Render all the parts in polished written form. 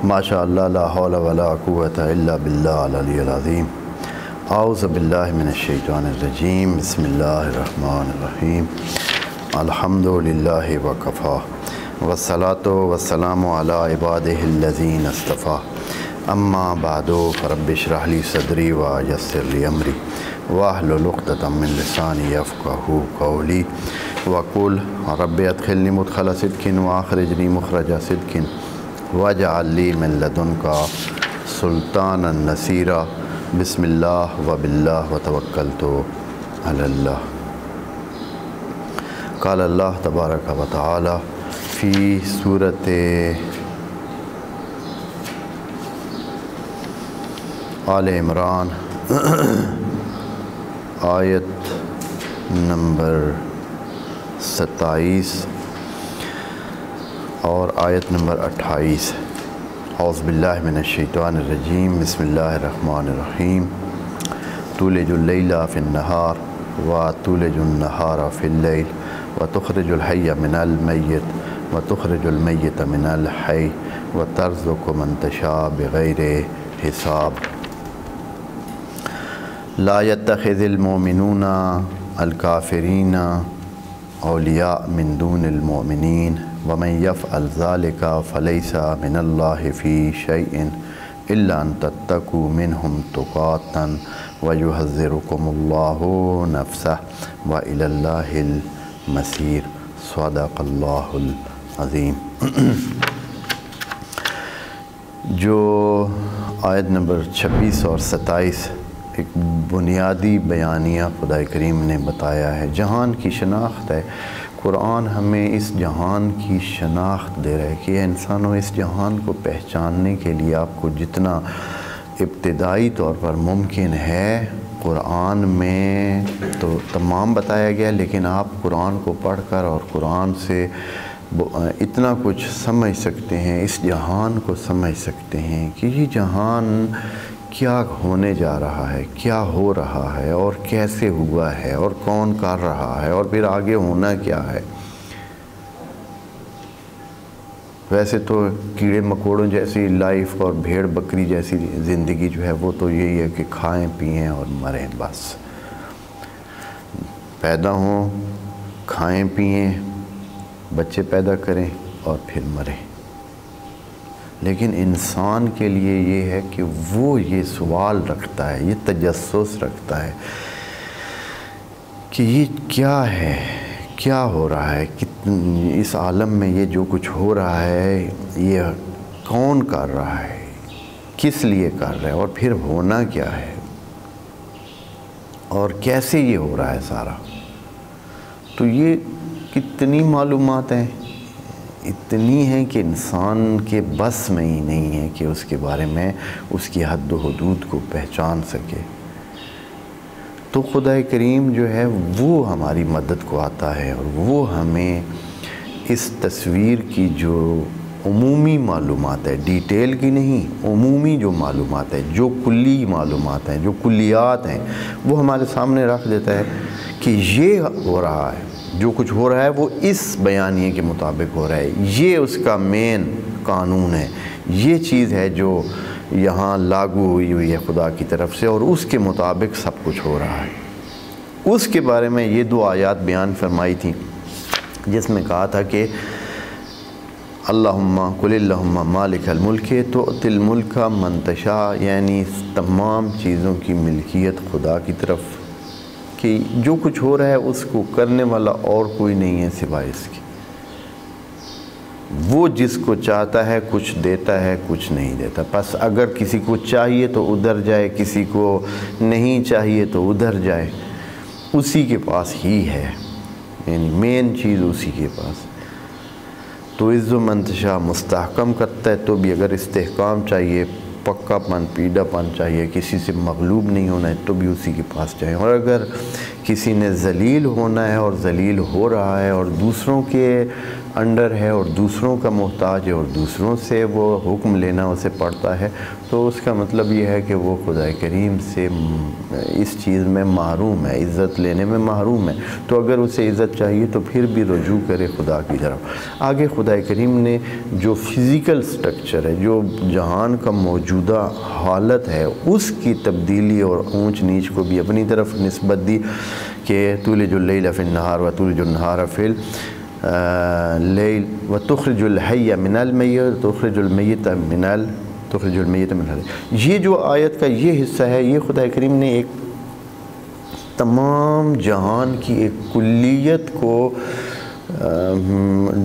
ماشاء اللہ لا حول ولا قوۃ الا باللہ العلی العظیم۔ اعوذ باللہ من الشیطان الرجیم، بسم اللہ الرحمن الرحیم۔ الحمد للہ وکفیٰ والصلاۃ والسلام علی عبادہ الذین اصطفیٰ، اما بعد فرب اشرح لی صدری ویسر لی امری واحلل عقدۃ من لسانی یفقہوا قولی وقل رب ادخلنی مدخل صدق واخرجنی مخرج صدق واجعل لی من لدنک سلطانا نصیرا۔ بسم اللہ وباللہ وتوکلت علی اللہ۔ قال اللہ تبارک و تعالی فی سورۃ آل عمران آیت نمبر 27 اور آیت نمبر 28۔ اعوذ باللہ من الشیطان الرجیم، بسم اللہ الرحمن الرحیم۔ تولج اللیل فی النہار وتولج النہار فی اللیل وتخرج الحی من المیت وتخرج المیت من الحی وترزق من تشاء بغیر حساب۔ لا يتخذ المؤمنون الکافرین اولیاء من دون المؤمنین ومن يفعل ذلك فليس من الله في شيء إلا أن تتقوا منهم تقاة ويحذركم الله نفسه وإلى الله المصير۔ صدق اللہ العظیم۔ جو آیت نمبر 26 اور 27 ایک بنیادی بیانیہ خدا کریم نے بتایا ہے، جہان کی شناخت ہے۔ قرآن ہمیں اس جہان کی شناخت دے رہا ہے کہ انسانوں اس جہان کو پہچاننے کے لیے آپ کو جتنا ابتدائی طور پر ممکن ہے قرآن میں تو تمام بتایا گیا، لیکن آپ قرآن کو پڑھ کر اور قرآن سے اتنا کچھ سمجھ سکتے ہیں، اس جہان کو سمجھ سکتے ہیں کہ یہ جہان کیا ہونے جا رہا ہے، کیا ہو رہا ہے اور کیسے ہوا ہے اور کون کر رہا ہے اور پھر آگے ہونا کیا ہے۔ ویسے تو کیڑے مکوڑوں جیسی لائف اور بھیڑ بکری جیسی زندگی جو ہے وہ تو یہی ہے کہ کھائیں پئیں اور مریں، بس پیدا ہوں، کھائیں پئیں، بچے پیدا کریں اور پھر مریں۔ لیکن انسان کے لیے یہ ہے کہ وہ یہ سوال رکھتا ہے، یہ تجسس رکھتا ہے کہ یہ کیا ہے، کیا ہو رہا ہے، اس عالم میں یہ جو کچھ ہو رہا ہے یہ کون کر رہا ہے، کس لیے کر رہا ہے اور پھر ہونا کیا ہے اور کیسے یہ ہو رہا ہے سارا۔ تو یہ کتنی معلومات ہیں، اتنی ہیں کہ انسان کے بس میں ہی نہیں ہے کہ اس کے بارے میں اس کی حد و حدود کو پہچان سکے۔ تو خدا کریم جو ہے وہ ہماری مدد کو آتا ہے اور وہ ہمیں اس تصویر کی جو عمومی معلومات ہے، ڈیٹیل کی نہیں، عمومی جو معلومات ہے، جو کلی معلومات ہیں، جو کلیات ہیں، وہ ہمارے سامنے رکھ دیتا ہے کہ یہ ہو رہا ہے، جو کچھ ہو رہا ہے وہ اس بیانیے کے مطابق ہو رہا ہے، یہ اس کا مین قانون ہے، یہ چیز ہے جو یہاں لاگو ہوئی ہے خدا کی طرف سے اور اس کے مطابق سب کچھ ہو رہا ہے۔ اس کے بارے میں یہ 2 آیات بیان فرمائی تھیں جس میں کہا تھا کہ اللہم قل اللہم مالک الملک تؤتی الملک من تشاء، یعنی تمام چیزوں کی ملکیت خدا کی طرف، کہ جو کچھ ہو رہا ہے اس کو کرنے والا اور کوئی نہیں ہے سوائے اس کی۔ وہ جس کو چاہتا ہے کچھ دیتا ہے، کچھ نہیں دیتا۔ بس اگر کسی کو چاہیے تو ادھر جائے، کسی کو نہیں چاہیے تو ادھر جائے، اسی کے پاس ہی ہے، یعنی مین چیز اسی کے پاس۔ تو عز و منتشا مستحکم کرتا ہے، تو بھی اگر استحکام چاہیے، پکا پن، پیڑا پن چاہیے، کسی سے مغلوب نہیں ہونا ہے تو بھی اسی کے پاس جائیں۔ اور اگر کسی نے ذلیل ہونا ہے اور ذلیل ہو رہا ہے اور دوسروں کے انڈر ہے اور دوسروں کا محتاج ہے اور دوسروں سے وہ حکم لینا اسے پڑتا ہے، تو اس کا مطلب یہ ہے کہ وہ خدا کریم سے اس چیز میں محروم ہے، عزت لینے میں محروم ہے۔ تو اگر اسے عزت چاہیے تو پھر بھی رجوع کرے خدا کی طرف۔ آگے خدا کریم نے جو فزیکل سٹرکچر ہے، جو جہان کا موجودہ حالت ہے، اس کی تبدیلی اور اونچ نیچ کو بھی اپنی طرف نسبت دی کہ تولج اللیل فی النہار و تولج النہار فی اللیل و تخرج الحی من المیت تخرج المیت من الحی۔ یہ جو آیت کا یہ حصہ ہے، یہ خدا کریم نے ایک تمام جہان کی ایک کلیت کو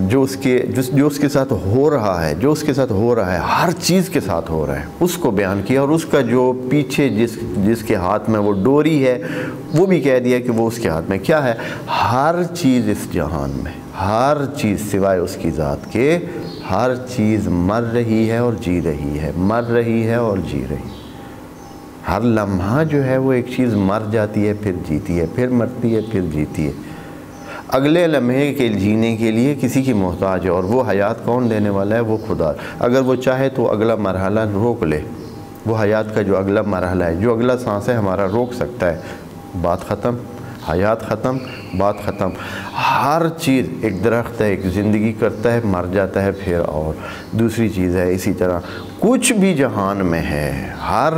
جو اس کے ساتھ ہو رہا ہے، ہر چیز کے ساتھ ہو رہا ہے، اس کو بیان کیا، اور اس کا جو پیچھے جس کے ہاتھ میں وہ ڈوری ہے وہ بھی کہہ دیا کہ وہ اس کے ہاتھ میں کیا ہے۔ ہر چیز اس جہان میں، ہر چیز سوائے اس کی ذات کے، ہر چیز مر رہی ہے اور جی رہی ہے، مر رہی ہے اور جی رہی ہے۔ ہر لمحہ جو ہے وہ ایک چیز مر جاتی ہے، پھر جیتی ہے، پھر مرتی ہے، پھر جیتی ہے۔ اگلے لمحے کے جینے کے لیے کسی کی محتاج ہے، اور وہ حیات کون دینے والا ہے؟ وہ خدا۔ اگر وہ چاہے تو اگلا مرحلہ روک لے، وہ حیات کا جو اگلا مرحلہ ہے، جو اگلا سانس ہے ہمارا، روک سکتا ہے۔ بات ختم، حیات ختم، بات ختم۔ ہر چیز، ایک درخت ہے، ایک زندگی کرتا ہے، مر جاتا ہے، پھر اور دوسری چیز ہے۔ اسی طرح کچھ بھی جہان میں ہے، ہر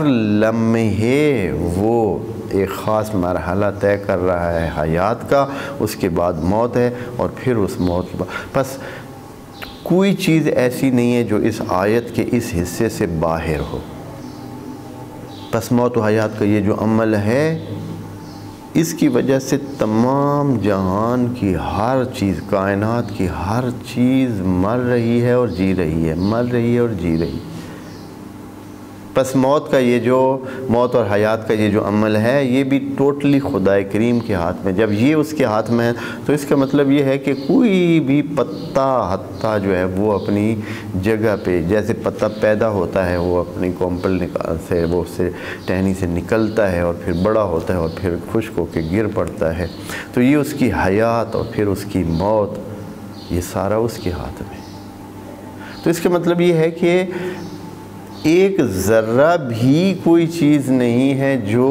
لمحے وہ ایک خاص مرحلہ طے کر رہا ہے حیات کا، اس کے بعد موت ہے، اور پھر اس موت کے بعد بس کوئی چیز ایسی نہیں ہے جو اس آیت کے اس حصے سے باہر ہو۔ بس موت و حیات کا یہ جو عمل ہے، اس کی وجہ سے تمام جہان کی ہر چیز، کائنات کی ہر چیز مر رہی ہے اور جی رہی ہے، مر رہی ہے اور جی رہی ہے۔ بس موت اور حیات کا یہ جو عمل ہے، یہ بھی ٹوٹلی خدا کریم کے ہاتھ میں۔ جب یہ اس کے ہاتھ میں ہے تو اس کا مطلب یہ ہے کہ کوئی بھی پتا حتیٰ جو ہے وہ اپنی جگہ پہ، جیسے پتا پیدا ہوتا ہے، وہ اپنی کومپل سے، وہ اس سے ٹہنی سے نکلتا ہے اور پھر بڑا ہوتا ہے اور پھر خشک ہو کے گر پڑتا ہے، تو یہ اس کی حیات اور پھر اس کی موت، یہ سارا اس کے ہاتھ میں۔ تو اس کا مطلب یہ ہے کہ ایک ذرہ بھی کوئی چیز نہیں ہے جو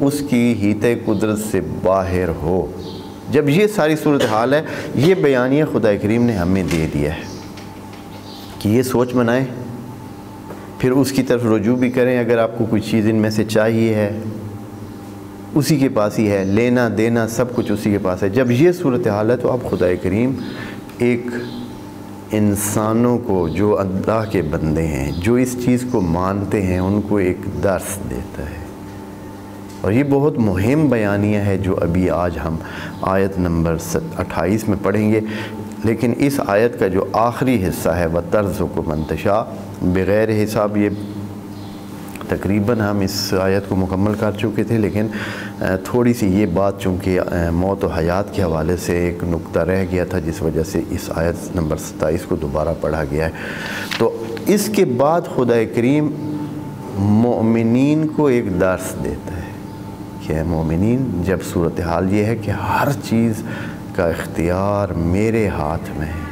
اس کی ہیتے قدرت سے باہر ہو۔ جب یہ ساری صورتحال ہے، یہ بیانیہ خدا کریم نے ہمیں دے دیا ہے کہ یہ سوچ بنائیں، پھر اس کی طرف رجوع بھی کریں۔ اگر آپ کو کوئی چیز ان میں سے چاہیے ہے، اسی کے پاس ہی ہے، لینا دینا سب کچھ اسی کے پاس ہے۔ جب یہ صورتحال ہے تو اب خدا کریم ایک انسانوں کو، جو اللہ کے بندے ہیں، جو اس چیز کو مانتے ہیں، ان کو ایک درس دیتا ہے، اور یہ بہت مہم بیانیہ ہے جو ابھی آج ہم آیت نمبر 28 میں پڑھیں گے۔ لیکن اس آیت کا جو آخری حصہ ہے، وَتَرْزُقُ مَن تَشَاءُ، بغیر حساب، یہ تقریباً ہم اس آیت کو مکمل کر چکے تھے، لیکن تھوڑی سی یہ بات چونکہ موت و حیات کے حوالے سے ایک نقطہ رہ گیا تھا، جس وجہ سے اس آیت نمبر 27 کو دوبارہ پڑھا گیا ہے۔ تو اس کے بعد خدا کریم مومنین کو ایک درس دیتا ہے کہ اے مومنین، جب صورتحال یہ ہے کہ ہر چیز کا اختیار میرے ہاتھ میں ہے،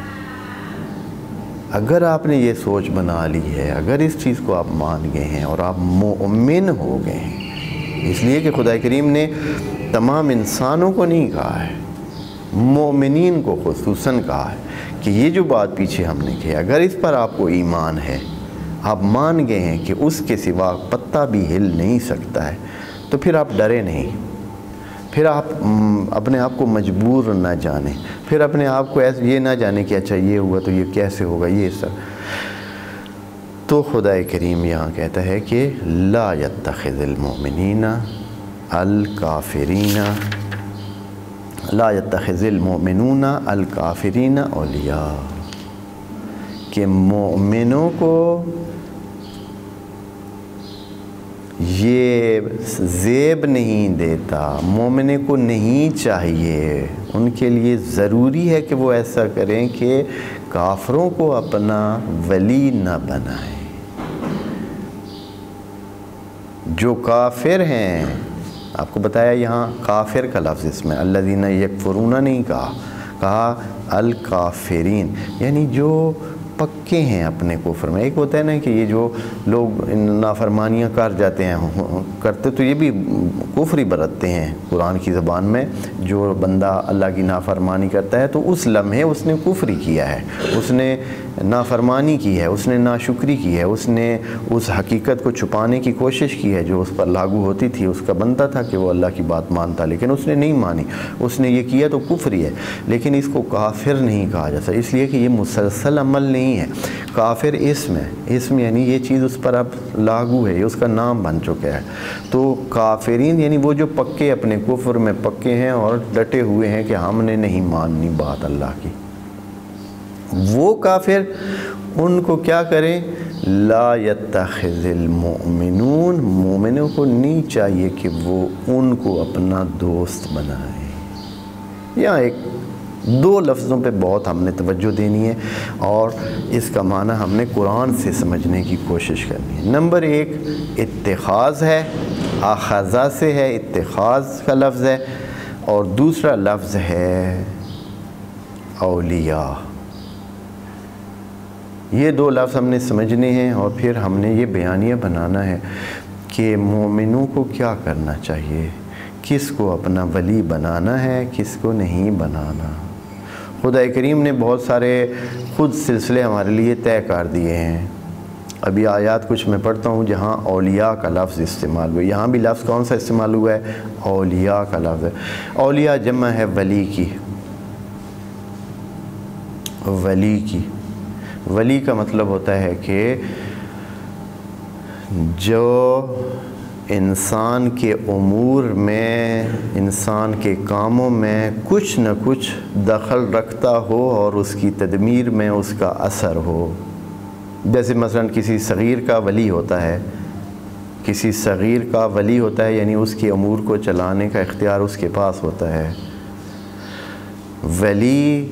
اگر آپ نے یہ سوچ بنا لی ہے، اگر اس چیز کو آپ مان گئے ہیں اور آپ مومن ہو گئے ہیں، اس لیے کہ خدا کریم نے تمام انسانوں کو نہیں کہا ہے، مومنین کو خصوصاً کہا ہے کہ یہ جو بات پیچھے ہم نے کی، اگر اس پر آپ کو ایمان ہے، آپ مان گئے ہیں کہ اس کے سوا پتا بھی ہل نہیں سکتا ہے، تو پھر آپ ڈرے نہیں، پھر آپ اپنے آپ کو مجبور نہ جانیں، پھر اپنے آپ کو ایسے یہ نہ جانیں کہ اچھا یہ ہوا تو یہ کیسے ہوگا، یہ سب۔ تو خدا کریم یہاں کہتا ہے کہ لا يتخذ المؤمنین الکافرین، لا يتخذ المؤمنون الکافرین اولیاء، کہ مومنوں کو یہ زیب نہیں دیتا، مومنوں کو نہیں چاہیے، ان کے لیے ضروری ہے کہ وہ ایسا کریں کہ کافروں کو اپنا ولی نہ بنائیں۔ جو کافر ہیں، آپ کو بتایا یہاں کافر کا لفظ اس میں الذین یکفرون نہیں کہا، کہا الکافرین یعنی جو پکے ہیں اپنے کفر میں۔ ایک ہوتا ہے نا کہ یہ جو لوگ نافرمانیاں کر جاتے ہیں، کرتے تو یہ بھی کفر ہی برتتے ہیں قرآن کی زبان میں۔ جو بندہ اللہ کی نافرمانی کرتا ہے تو اس لمحے اس نے کفر ہی کیا ہے، اس نے نافرمانی کی ہے، اس نے ناشکری کی ہے، اس نے اس حقیقت کو چھپانے کی کوشش کی ہے جو اس پر لاگو ہوتی تھی۔ اس کا بنتا تھا کہ وہ اللہ کی بات مانتا، لیکن اس نے نہیں مانی، اس نے یہ کیا تو کفر ہی ہے۔ لیکن اس کو کافر نہیں کہا جاتا، اس لیے کہ یہ مسلسل عمل نہیں ہے۔ کافر اسم یعنی یہ چیز اس پر اب لاگو ہے، یہ اس کا نام بن چکا ہے۔ تو کافرین یعنی وہ جو پکے اپنے کفر میں پکے ہیں اور ڈٹے ہوئے ہیں کہ ہم نے نہیں ماننی بات اللہ کی، وہ کافر ان کو کیا کریں؟ لا یتخذ المؤمنون، مومنوں کو نہیں چاہیے کہ وہ ان کو اپنا دوست بنائیں۔ یہاں ایک دو لفظوں پہ بہت ہم نے توجہ دینی ہے اور اس کا معنی ہم نے قرآن سے سمجھنے کی کوشش کرنی ہے۔ نمبر ایک اتخاذ ہے، اخذہ سے ہے، اتخاذ کا لفظ ہے، اور دوسرا لفظ ہے اولیاء۔ یہ دو لفظ ہم نے سمجھنے ہیں اور پھر ہم نے یہ بیانیہ بنانا ہے کہ مومنوں کو کیا کرنا چاہیے، کس کو اپنا ولی بنانا ہے، کس کو نہیں بنانا۔ خدا کریم نے بہت سارے خود سلسلے ہمارے لیے طے کر دیے ہیں۔ ابھی آیات کچھ میں پڑھتا ہوں جہاں اولیاء کا لفظ استعمال ہوا ہے، یہاں بھی لفظ کون سا استعمال ہوا ہے؟ اولیاء کا لفظ ہے۔ اولیاء جمع ہے ولی کی، ولی کی۔ ولی کا مطلب ہوتا ہے کہ جو انسان کے امور میں، انسان کے کاموں میں کچھ نہ کچھ دخل رکھتا ہو اور اس کی تدمیر میں اس کا اثر ہو۔ جیسے مثلا کسی صغیر کا ولی ہوتا ہے، کسی صغیر کا ولی ہوتا ہے یعنی اس کے امور کو چلانے کا اختیار اس کے پاس ہوتا ہے۔ ولی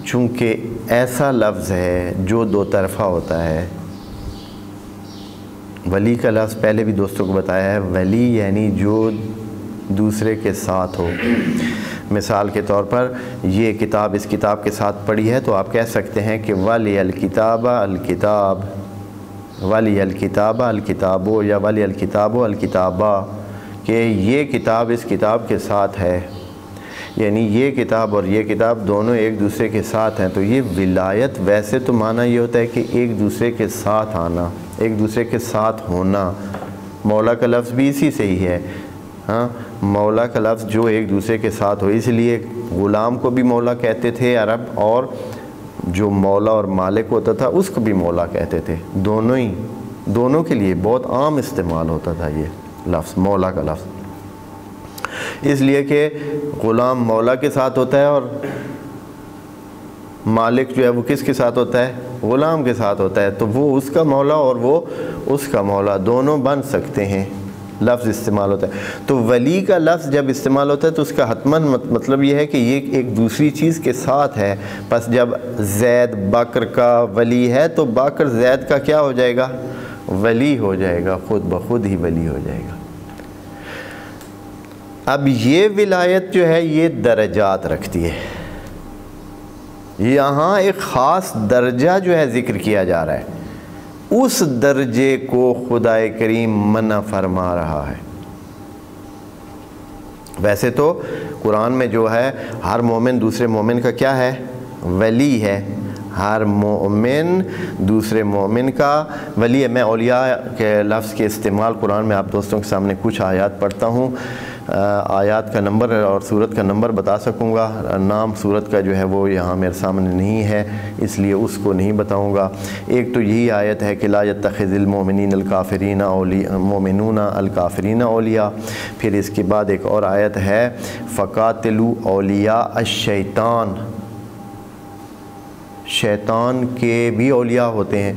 چونکہ ایسا لفظ ہے جو دو طرفہ ہوتا ہے، ولی کا لفظ پہلے بھی دوستوں کو بتایا ہے، ولی یعنی جو دوسرے کے ساتھ ہو۔ مثال کے طور پر یہ کتاب اس کتاب کے ساتھ پڑھی ہے تو آپ کہہ سکتے ہیں کہ ولی الکتاب الکتاب، ولی الکتاب الکتابو، یا ولی الکتاب الکتابہ، کہ یہ کتاب اس کتاب کے ساتھ ہے، یعنی یہ کتاب اور یہ کتاب دونوں ایک دوسرے کے ساتھ ہیں۔ تو یہ ولایت ویسے تو معنی یہ ہوتا ہے کہ ایک دوسرے کے ساتھ آنا، ایک دوسرے کے ساتھ ہونا۔ مولا کا لفظ بھی اسی سے ہی ہے، ہاں، مولا کا لفظ جو ایک دوسرے کے ساتھ ہو۔ اس لیے غلام کو بھی مولا کہتے تھے عرب، اور جو مولا اور مالک ہوتا تھا اس کو بھی مولا کہتے تھے۔ دونوں کے لیے بہت عام استعمال ہوتا تھا یہ لفظ، مولا کا لفظ، اس لیے کہ غلام مولا کے ساتھ ہوتا ہے اور مالک جو ہے وہ کس کے ساتھ ہوتا ہے؟ غلام کے ساتھ ہوتا ہے۔ تو وہ اس کا مولا اور وہ اس کا مولا، دونوں بن سکتے ہیں، لفظ استعمال ہوتا ہے۔ تو ولی کا لفظ جب استعمال ہوتا ہے تو اس کا حتماً مطلب یہ ہے کہ یہ ایک دوسری چیز کے ساتھ ہے۔ پس جب زید بکر کا ولی ہے تو بکر زید کا کیا ہو جائے گا؟ ولی ہو جائے گا، خود بخود ہی ولی ہو جائے گا۔ اب یہ ولایت جو ہے یہ درجات رکھتی ہے، یہاں ایک خاص درجہ جو ہے ذکر کیا جا رہا ہے، اس درجے کو خدا کریم منع فرما رہا ہے۔ ویسے تو قرآن میں جو ہے ہر مومن دوسرے مومن کا کیا ہے؟ ولی ہے، ہر مومن دوسرے مومن کا ولی ہے۔ میں اولیاء کے لفظ کے استعمال قرآن میں آپ دوستوں کے سامنے کچھ آیات پڑھتا ہوں، آیات کا نمبر اور سورت کا نمبر بتا سکوں گا، نام سورت کا جو ہے وہ یہاں میرے سامنے نہیں ہے اس لیے اس کو نہیں بتاؤں گا۔ ایک تو یہی آیت ہے کہ لا یتخذ المؤمنین الکافرین اولیاء، مومنون الکافرین اولیاء۔ پھر اس کے بعد ایک اور آیت ہے فقاتلوا اولیاء الشیطان، شیطان کے بھی اولیاء ہوتے ہیں،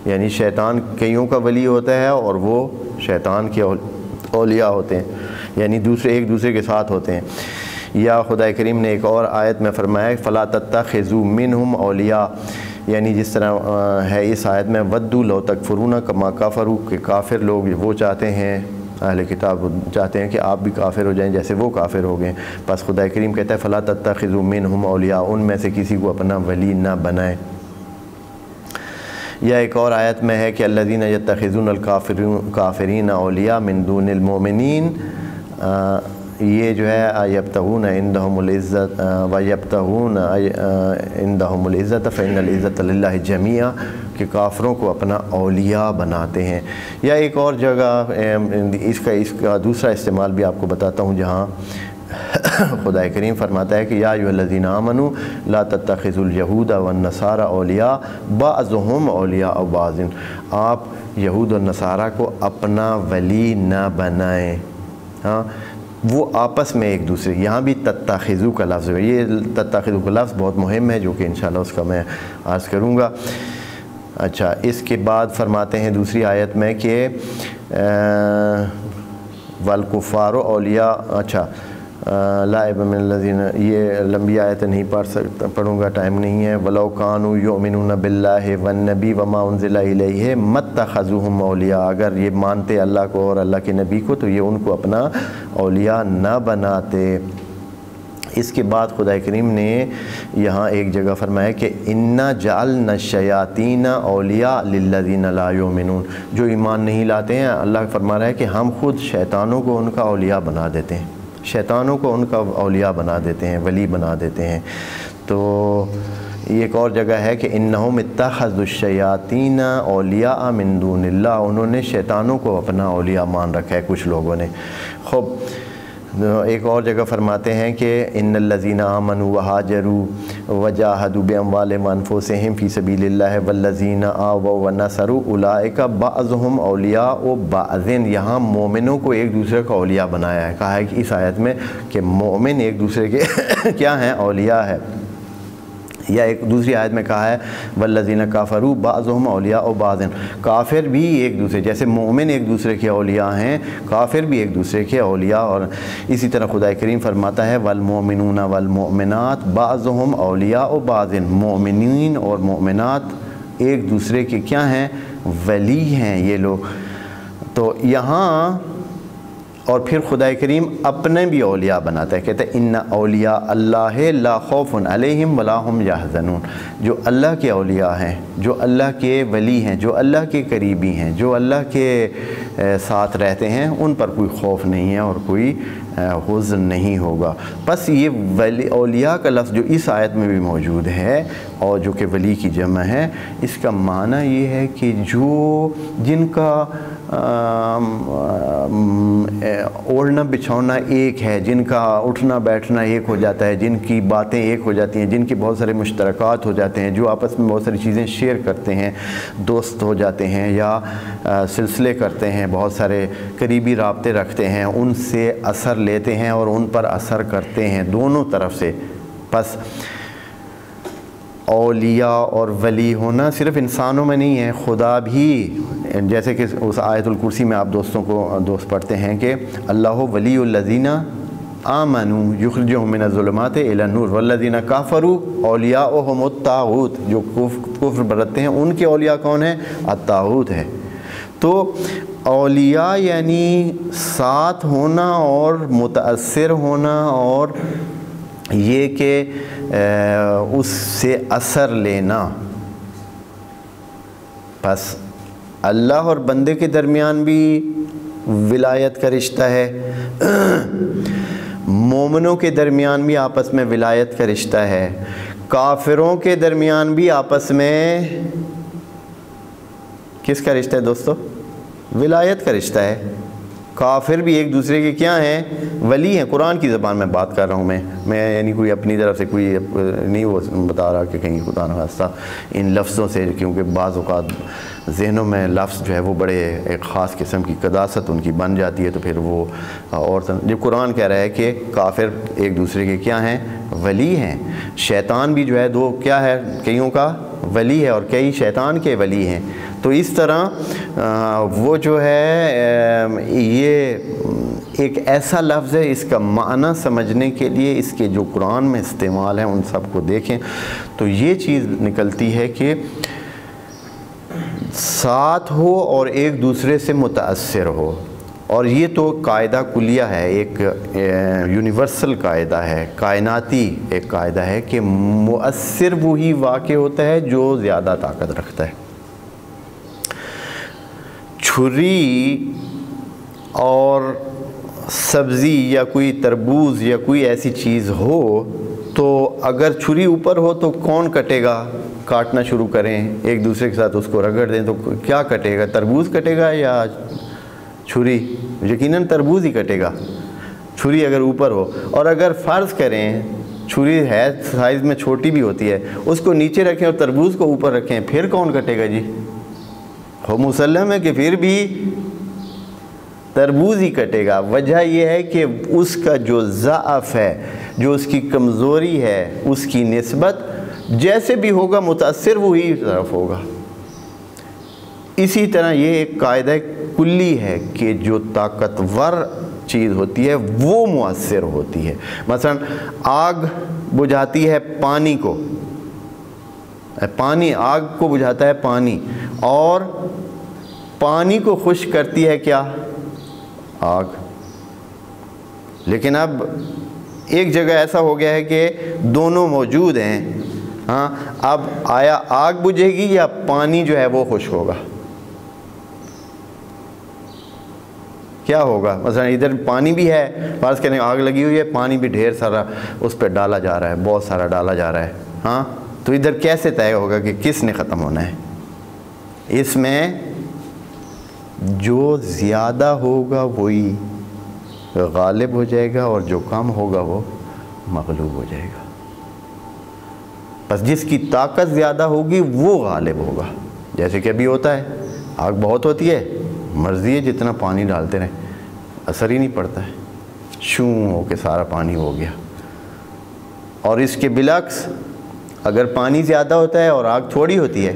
یعنی شیطان کئیوں کا ولی ہوتا ہے اور وہ شیطان کے اولیاء ہوتے ہیں، یعنی ایک دوسرے کے ساتھ ہوتے ہیں۔ یا خدا کریم نے ایک اور آیت میں فرمایا فلا تتخذوا منہم اولیاء، یعنی جس طرح ہے اس آیت میں ودوا لو تکفرون کما کفروا، کہ کافر لوگ وہ چاہتے ہیں اہل کتاب چاہتے ہیں کہ آپ بھی کافر ہو جائیں جیسے وہ کافر ہو گئے، بس خدا کریم کہتا ہے فلا تتخذوا منہم اولیاء، ان میں سے کسی کو اپنا ولی نہ بنائیں۔ یا ایک اور آیت میں ہے کہ الذین یتخذون الکافرین اولیاء من دون المؤمنین، یہ جو ہے یبتغون عندہم العزت ویبتغون عندہم العزت فإن العزت للہ جمیعا، کہ کافروں کو اپنا اولیاء بناتے ہیں۔ یا ایک اور جگہ اس کا دوسرا استعمال بھی آپ کو بتاتا ہوں، جہاں خدا کریم فرماتا ہے کہ یا ایھا الذین آمنوا لا تتخذوا الیہود والنصارى اولیاء بعضهم اولیاء بعض، آپ یہود اور نصارہ کو اپنا ولی نہ بنائیں، ہاں وہ آپس میں ایک دوسرے، یہاں بھی تتخذوا کا لفظ ہے، یہ تتخذوا کا لفظ بہت مہم ہے جو کہ انشاءاللہ اس کا میں عرض کروں گا۔ اچھا، اس کے بعد فرماتے ہیں دوسری آیت میں کہ والکفار اولیاء، اچھا لائب من الذین، یہ لمبی آیت نہیں پڑھوں گا، ٹائم نہیں ہے۔ ولو کانوا یؤمنون باللہ والنبی وما انزل الیہ ما اتخذوہم اولیاء، اگر یہ مانتے اللہ کو اور اللہ کے نبی کو تو یہ ان کو اپنا اولیاء نہ بناتے۔ اس کے بعد خدا کریم نے یہاں ایک جگہ فرمایا کہ انا جعلنا الشیاطین اولیاء للذین لا یؤمنون، جو ایمان نہیں لاتے ہیں اللہ فرما رہا ہے کہ ہم خود شیطانوں کو ان کا اولیاء بنا دیتے ہیں، شیطانوں کو ان کا اولیاء بنا دیتے ہیں، ولی بنا دیتے ہیں۔ تو ایک اور جگہ ہے کہ انہم اتخذوا الشیاطین اولیاء من دون اللہ، انہوں نے شیطانوں کو اپنا اولیاء مان رکھا ہے کچھ لوگوں نے۔ خوب ایک اور جگہ فرماتے ہیں کہ ان الذین آمنوا وہاجروا وجاہدوا باموالہم وانفسہم فی سبیل اللہ والذین آووا ونصروا اولئک بعضهم اولیاء بعض، یہاں مومنوں کو ایک دوسرے کا اولیاء بنایا ہے، کہا ہے کہ اس آیت میں کہ مومن ایک دوسرے کے کیا ہیں، اولیاء ہے۔ یا ایک دوسری آیت میں کہا ہے والذین کافروا بعضهم اولیاء بعض، کافر بھی ایک دوسرے، جیسے مومن ایک دوسرے کے اولیاء ہیں، کافر بھی ایک دوسرے کے اولیاء۔ اور اسی طرح خدا کریم فرماتا ہے والمؤمنون والمؤمنات بعضهم اولیاء بعض، مومنین اور مومنات ایک دوسرے کے کیا ہیں، ولی ہیں یہ لوگ۔ تو یہاں اور پھر خدا کریم اپنے بھی اولیاء بناتا ہے، کہتا ہے ان اولیاء اللہ لا خوف علیہم ولا هم یحزنون، جو اللہ کے اولیاء ہیں، جو اللہ کے ولی ہیں، جو اللہ کے قریبی ہیں، جو اللہ کے ساتھ رہتے ہیں، ان پر کوئی خوف نہیں ہے اور کوئی حزن نہیں ہوگا۔ بس یہ ولی اولیاء کا لفظ جو اس آیت میں بھی موجود ہے اور جو کہ ولی کی جمع ہے، اس کا معنی یہ ہے کہ جن کا اوڑھنا بچھونا ایک ہے، جن کا اٹھنا بیٹھنا ایک ہو جاتا ہے، جن کی باتیں ایک ہو جاتی ہیں، جن کے بہت سارے مشترکات ہو جاتے ہیں، جو آپس میں بہت ساری چیزیں شیئر کرتے ہیں، دوست ہو جاتے ہیں یا سلسلے کرتے ہیں، بہت سارے قریبی رابطے رکھتے ہیں، ان سے اثر لیتے ہیں اور ان پر اثر کرتے ہیں دونوں طرف سے۔ بس اولیاء اور ولی ہونا صرف انسانوں میں نہیں ہے، خدا بھی، جیسے کہ اس آیت الکرسی میں آپ دوست پڑھتے ہیں کہ اللہ ولی الذین آمنوا یخرجہم من الظلمات الی النور والذین کفروا اولیاؤہم الطاغوت، جو کفر برتتے ہیں ان کے اولیاء کون ہیں، الطاغوت ہے۔ تو اولیاء یعنی ساتھ ہونا اور متاثر ہونا اور یہ کہ اس سے اثر لینا۔ بس اللہ اور بندے کے درمیان بھی ولایت کا رشتہ ہے، مومنوں کے درمیان بھی آپس میں ولایت کا رشتہ ہے، کافروں کے درمیان بھی آپس میں کس کا رشتہ ہے دوستو، ولایت کا رشتہ ہے۔ کافر بھی ایک دوسرے کے کیا ہیں، ولی ہیں۔ قرآن کی زبان میں بات کر رہا ہوں میں یعنی کوئی اپنی طرف سے کوئی نہیں وہ بتا رہا کہ کہیں خدا نہ خواستہ ان لفظوں سے، کیونکہ بعض اوقات ذہنوں میں لفظ جو ہے وہ بڑے ایک خاص قسم کی قداست ان کی بن جاتی ہے، تو پھر وہ اور جب قرآن کہہ رہا ہے کہ کافر ایک دوسرے کے کیا ہیں، ولی ہیں۔ شیطان بھی جو ہے دو کیا ہے، کئیوں کا ولی ہے اور کئی شیطان کے ولی ہیں۔ تو اس طرح وہ جو ہے یہ ایک ایسا لفظ ہے، اس کا معنی سمجھنے کے لیے اس کے جو قرآن میں استعمال ہیں ان سب کو دیکھیں تو یہ چیز نکلتی ہے کہ ساتھ ہو اور ایک دوسرے سے متاثر ہو۔ اور یہ تو قاعدہ کلیہ ہے، ایک یونیورسل قاعدہ ہے، کائناتی ایک قاعدہ ہے کہ مؤثر وہی واقع ہوتا ہے جو زیادہ طاقت رکھتا ہے۔ چھری اور سبزی یا کوئی تربوز یا کوئی ایسی چیز ہو تو اگر چھری اوپر ہو تو کون کٹے گا؟ کاٹنا شروع کریں ایک دوسرے کے ساتھ، اس کو رگڑ دیں تو کیا کٹے گا؟ تربوز کٹے گا یا چھری؟ یقیناً تربوز ہی کٹے گا، چھری اگر اوپر ہو۔ اور اگر فرض کریں چھری ہے سائز میں چھوٹی بھی ہوتی ہے، اس کو نیچے رکھیں اور تربوز کو اوپر رکھیں، پھر کون کٹے گا جی؟ ہو مسلم ہے کہ پھر بھی تربوز ہی کٹے گا۔ وجہ یہ ہے کہ اس کا جو ضعف ہے، جو اس کی کمزوری ہے، اس کی نسبت جیسے بھی ہوگا متاثر وہی طرف ہوگا۔ اسی طرح یہ ایک قاعدہ کلی ہے کہ جو طاقتور چیز ہوتی ہے وہ مؤثر ہوتی ہے۔ مثلا آگ بجھاتی ہے پانی کو، آگ کو بجھاتا ہے پانی، اور پانی کو خشک کرتی ہے کیا؟ آگ۔ لیکن اب ایک جگہ ایسا ہو گیا ہے کہ دونوں موجود ہیں، ہاں، اب آیا آگ بجھے گی یا پانی جو ہے وہ خشک ہوگا؟ کیا ہوگا؟ مثلا ادھر پانی بھی ہے، فرض کریں آگ لگی ہوئی ہے، پانی بھی ڈھیر سارا اس پہ ڈالا جا رہا ہے، بہت سارا ڈالا جا رہا ہے، ہاں، تو ادھر کیسے طے ہوگا کہ کس نے ختم ہونا ہے؟ اس میں جو زیادہ ہوگا وہی غالب ہو جائے گا اور جو کم ہوگا وہ مغلوب ہو جائے گا۔ بس جس کی طاقت زیادہ ہوگی وہ غالب ہوگا۔ جیسے کہ ابھی ہوتا ہے، آگ بہت ہوتی ہے، مرضی ہے جتنا پانی ڈالتے رہیں، اثر ہی نہیں پڑتا ہے، شوں ہو کے سارا پانی ہو گیا۔ اور اس کے بالعکس اگر پانی زیادہ ہوتا ہے اور آگ تھوڑی ہوتی ہے،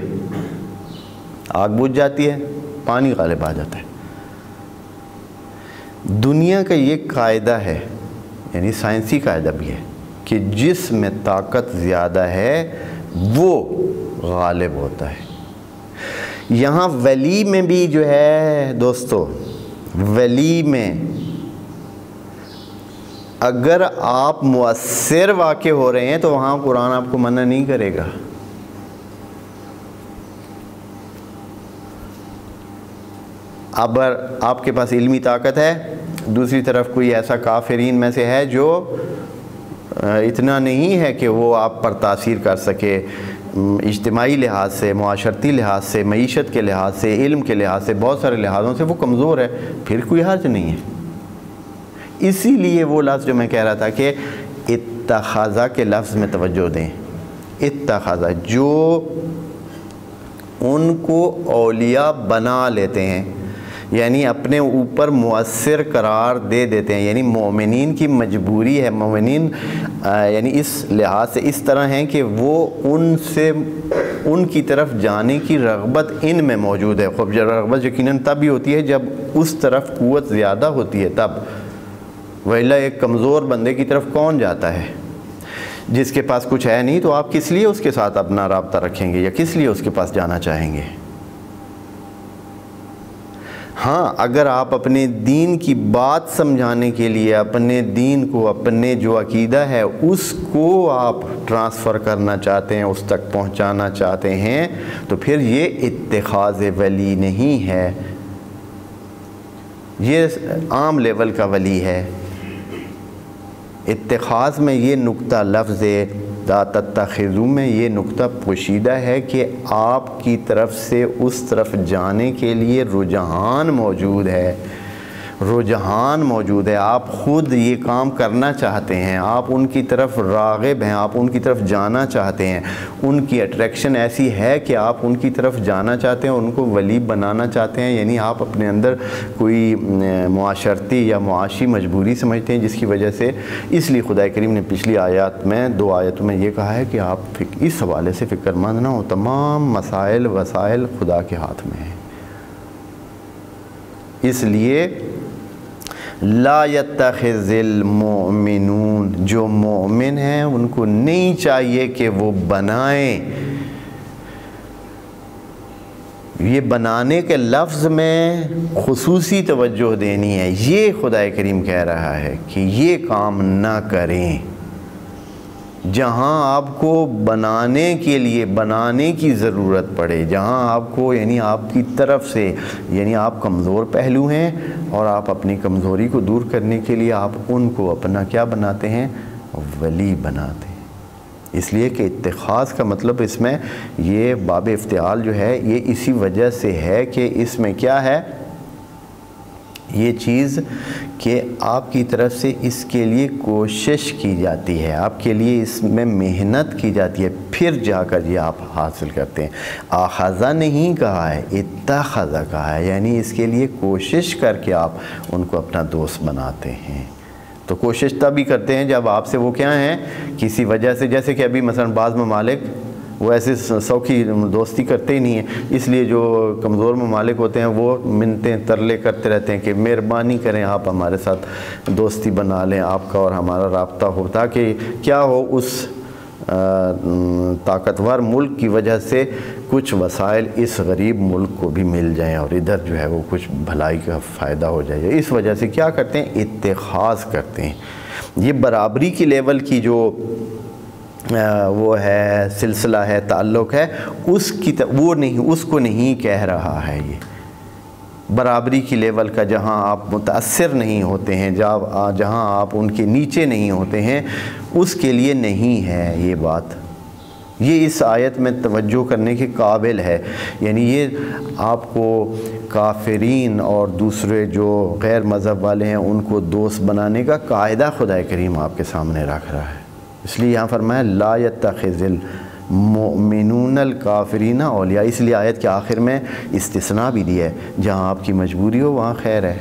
آگ بجھ جاتی ہے، پانی غالب آ جاتا ہے۔ دنیا کا یہ قاعدہ ہے، یعنی سائنسی قاعدہ بھی ہے، کہ جس میں طاقت زیادہ ہے وہ غالب ہوتا ہے۔ یہاں ولی میں بھی جو ہے دوستو، ولی میں اگر آپ مؤثر واقع ہو رہے ہیں تو وہاں قرآن آپ کو منع نہیں کرے گا۔ اب آپ کے پاس علمی طاقت ہے، دوسری طرف کوئی ایسا کافرین میں سے ہے جو اتنا نہیں ہے کہ وہ آپ پر تاثیر کر سکے، اجتماعی لحاظ سے، معاشرتی لحاظ سے، معیشت کے لحاظ سے، علم کے لحاظ سے، بہت سارے لحاظوں سے وہ کمزور ہے، پھر کوئی حرج نہیں ہے۔ اسی لیے وہ لفظ جو میں کہہ رہا تھا کہ اتخاذہ کے لفظ میں توجہ دیں، اتخاذہ، جو ان کو اولیاء بنا لیتے ہیں، یعنی اپنے اوپر مؤثر قرار دے دیتے ہیں، یعنی مومنین کی مجبوری ہے، مومنین یعنی اس لحاظ سے اس طرح ہیں کہ وہ ان کی طرف جانے کی رغبت ان میں موجود ہے۔ خوب رغبت یقیناً تب ہی ہوتی ہے جب اس طرف قوت زیادہ ہوتی ہے، تب، وإلا ایک کمزور بندے کی طرف کون جاتا ہے؟ جس کے پاس کچھ ہے نہیں تو آپ کس لیے اس کے ساتھ اپنا رابطہ رکھیں گے یا کس لیے اس کے پاس جانا چاہیں گے؟ ہاں، اگر آپ اپنے دین کی بات سمجھانے کے لیے اپنے دین کو، اپنے جو عقیدہ ہے اس کو آپ ٹرانسفر کرنا چاہتے ہیں، اس تک پہنچانا چاہتے ہیں، تو پھر یہ اتخاذ ولی نہیں ہے، یہ عام لیول کا ولی ہے۔ اتخاذ میں یہ نقطہ، لفظ لا تتخذوا میں یہ نقطہ پوشیدہ ہے کہ آپ کی طرف سے اس طرف جانے کے لیے رجحان موجود ہے، رجحان موجود ہے، آپ خود یہ کام کرنا چاہتے ہیں، آپ ان کی طرف راغب ہیں، آپ ان کی طرف جانا چاہتے ہیں، ان کی اٹریکشن ایسی ہے کہ آپ ان کی طرف جانا چاہتے ہیں، ان کو ولی بنانا چاہتے ہیں، یعنی آپ اپنے اندر کوئی معاشرتی یا معاشی مجبوری سمجھتے ہیں جس کی وجہ سے، اس لیے خدا کریم نے پچھلی آیات میں، 2 آیتوں میں یہ کہا ہے کہ آپ اس حوالے سے فکر مند نہ ہو، تمام مسائل وسائل خدا کے ہاتھ میں ہیں۔ اس لیے لا يتخذ المؤمنون، جو مومن ہیں ان کو نہیں چاہیے کہ وہ بنائیں، یہ بنانے کے لفظ میں خصوصی توجہ دینی ہے. یہ خدا کریم کہہ رہا ہے کہ یہ کام نہ کریں. جہاں آپ کو بنانے کے لیے بنانے کی ضرورت پڑے, جہاں آپ کو یعنی آپ کی طرف سے یعنی آپ کمزور پہلو ہیں اور آپ اپنی کمزوری کو دور کرنے کے لیے آپ ان کو اپنا کیا بناتے ہیں؟ ولی بناتے ہیں. اس لیے کہ اتخاذ کا مطلب اس میں یہ باب افتعال جو ہے یہ اسی وجہ سے ہے کہ اس میں کیا ہے یہ چیز کہ آپ کی طرف سے اس کے لیے کوشش کی جاتی ہے, آپ کے لیے اس میں محنت کی جاتی ہے, پھر جا کر یہ آپ حاصل کرتے ہیں. آخذہ نہیں کہا ہے, اتخذہ کہا ہے, یعنی اس کے لیے کوشش کر کے آپ ان کو اپنا دوست بناتے ہیں. تو کوشش تب ہی کرتے ہیں جب آپ سے وہ کیا ہیں کسی وجہ سے, جیسے کہ ابھی مثلا بعض ممالک وہ ایسے سوکھی دوستی کرتے ہی نہیں ہیں, اس لیے جو کمزور ممالک ہوتے ہیں وہ منتیں ترلے کرتے رہتے ہیں کہ مہربانی کریں آپ ہمارے ساتھ دوستی بنا لیں, آپ کا اور ہمارا رابطہ ہو, تاکہ کیا ہو اس طاقتور ملک کی وجہ سے کچھ وسائل اس غریب ملک کو بھی مل جائیں اور ادھر جو ہے وہ کچھ بھلائی کا فائدہ ہو جائے. اس وجہ سے کیا کرتے ہیں اتخاذ کرتے ہیں. یہ برابری کی لیول کی جو وہ ہے سلسلہ ہے تعلق ہے اس کی وہ نہیں, اس کو نہیں کہہ رہا ہے. یہ برابری کی لیول کا جہاں آپ متاثر نہیں ہوتے ہیں, جہاں آپ ان کے نیچے نہیں ہوتے ہیں, اس کے لیے نہیں ہے یہ بات. یہ اس آیت میں توجہ کرنے کے قابل ہے. یعنی یہ آپ کو کافرین اور دوسرے جو غیر مذہب والے ہیں ان کو دوست بنانے کا قاعدہ خدا کریم آپ کے سامنے رکھ رہا ہے. اس لیے یہاں فرمایا لا یتخذ المؤمنون الکافرین اولیاء. اس لیے آیت کے آخر میں استثناء بھی دیا ہے, جہاں آپ کی مجبوری ہو وہاں خیر ہے,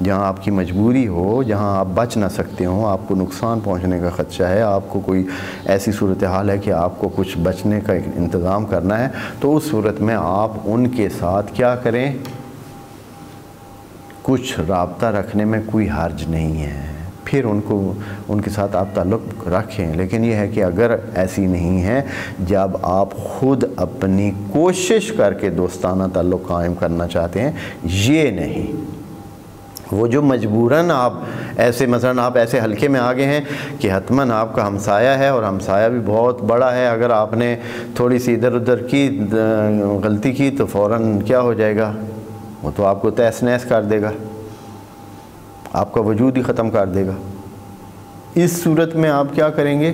جہاں آپ کی مجبوری ہو, جہاں آپ بچ نہ سکتے ہوں, آپ کو نقصان پہنچنے کا خدشہ ہے, آپ کو کوئی ایسی صورتحال ہے کہ آپ کو کچھ بچنے کا انتظام کرنا ہے, تو اس صورت میں آپ ان کے ساتھ کیا کریں, کچھ رابطہ رکھنے میں کوئی حرج نہیں ہے, پھر ان کے ساتھ آپ تعلق رکھیں. لیکن یہ ہے کہ اگر ایسی نہیں ہے, جب آپ خود اپنی کوشش کر کے دوستانہ تعلق قائم کرنا چاہتے ہیں, یہ نہیں. وہ جو مجبوراً آپ ایسے مثلا آپ ایسے حلقے میں آگے ہیں کہ حتماً آپ کا ہمسایہ ہے اور ہمسایہ بھی بہت بڑا ہے, اگر آپ نے تھوڑی سی ادھر ادھر کی غلطی کی تو فوراً کیا ہو جائے گا, وہ تو آپ کو تہس نہس کر دے گا, آپ کا وجود ہی ختم کر دے گا. اس صورت میں آپ کیا کریں گے,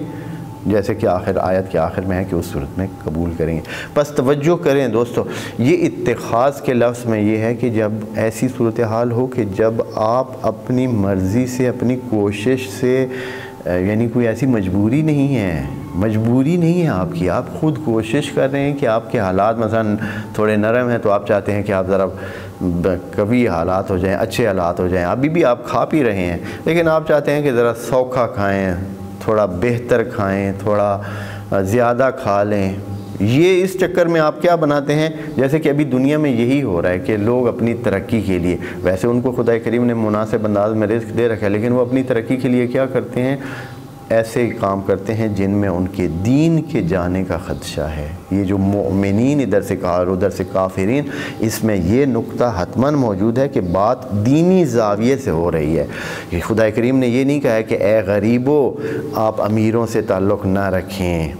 جیسے کہ آیت کے آخر میں ہے کہ اس صورت میں قبول کریں گے. بس توجہ کریں دوستو, یہ اتخاذ کے لفظ میں یہ ہے کہ جب ایسی صورتحال ہو کہ جب آپ اپنی مرضی سے اپنی کوشش سے یعنی کوئی ایسی مجبوری نہیں ہے آپ کی, آپ خود کوشش کر رہے ہیں کہ آپ کے حالات مثلا تھوڑے نرم ہیں تو آپ چاہتے ہیں کہ آپ ذرا کبھی حالات ہو جائیں, اچھے حالات ہو جائیں. ابھی بھی آپ کھا پی رہے ہیں لیکن آپ چاہتے ہیں کہ ذرا سوکھا کھائیں, تھوڑا بہتر کھائیں, تھوڑا زیادہ کھا لیں. یہ اس چکر میں آپ کیا بناتے ہیں, جیسے کہ ابھی دنیا میں یہی ہو رہا ہے کہ لوگ اپنی ترقی کے لیے, ویسے ان کو خدا کریم نے مناسب انداز میں رزق دے رکھا ہے, لیکن وہ اپنی ترقی کے لیے کیا کرتے ہیں, ایسے کام کرتے ہیں جن میں ان کے دین کے جانے کا خدشہ ہے. یہ جو مؤمنین ادھر سے کہا اور ادھر سے کافرین, اس میں یہ نقطہ حتماً موجود ہے کہ بات دینی زاویے سے ہو رہی ہے. کہ خدا کریم نے یہ نہیں کہا ہے کہ اے غریبو آپ امیروں سے تعلق نہ رکھیں,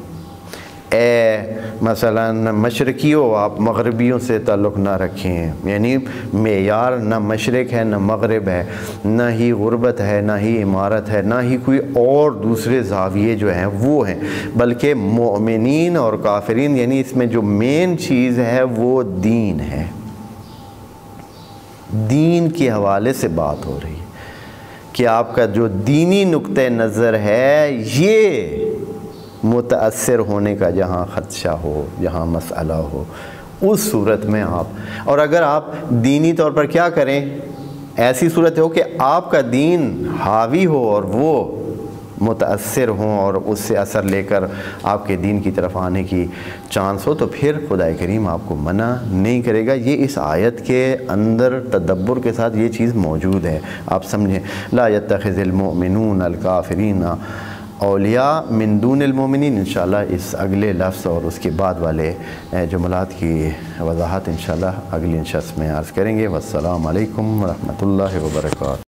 اے مثلا مشرقیوں آپ مغربیوں سے تعلق نہ رکھیں. یعنی معیار نہ مشرق ہے نہ مغرب ہے, نہ ہی غربت ہے نہ ہی عمارت ہے, نہ ہی کوئی اور دوسرے زاویے جو ہیں وہ ہیں, بلکہ مؤمنین اور کافرین یعنی اس میں جو مین چیز ہے وہ دین ہے. دین کے حوالے سے بات ہو رہی ہے کہ آپ کا جو دینی نقطہ نظر ہے یہ متاثر ہونے کا جہاں خدشہ ہو, جہاں مسئلہ ہو, اس صورت میں آپ, اور اگر آپ دینی طور پر کیا کریں, ایسی صورت ہو کہ آپ کا دین حاوی ہو اور وہ متاثر ہوں اور اس سے اثر لے کر آپ کے دین کی طرف آنے کی چانس ہو, تو پھر خدا کریم آپ کو منع نہیں کرے گا. یہ اس آیت کے اندر تدبر کے ساتھ یہ چیز موجود ہے, آپ سمجھیں. لا یتخذ المؤمنون الکافرین اولیاء من دون المومنین انشاءاللہ اس اگلے لفظ اور اس کے بعد والے جملات کی وضاحت انشاءاللہ اگلی نشست میں عرض کریں گے۔ والسلام علیکم ورحمۃ اللہ وبرکاتہ۔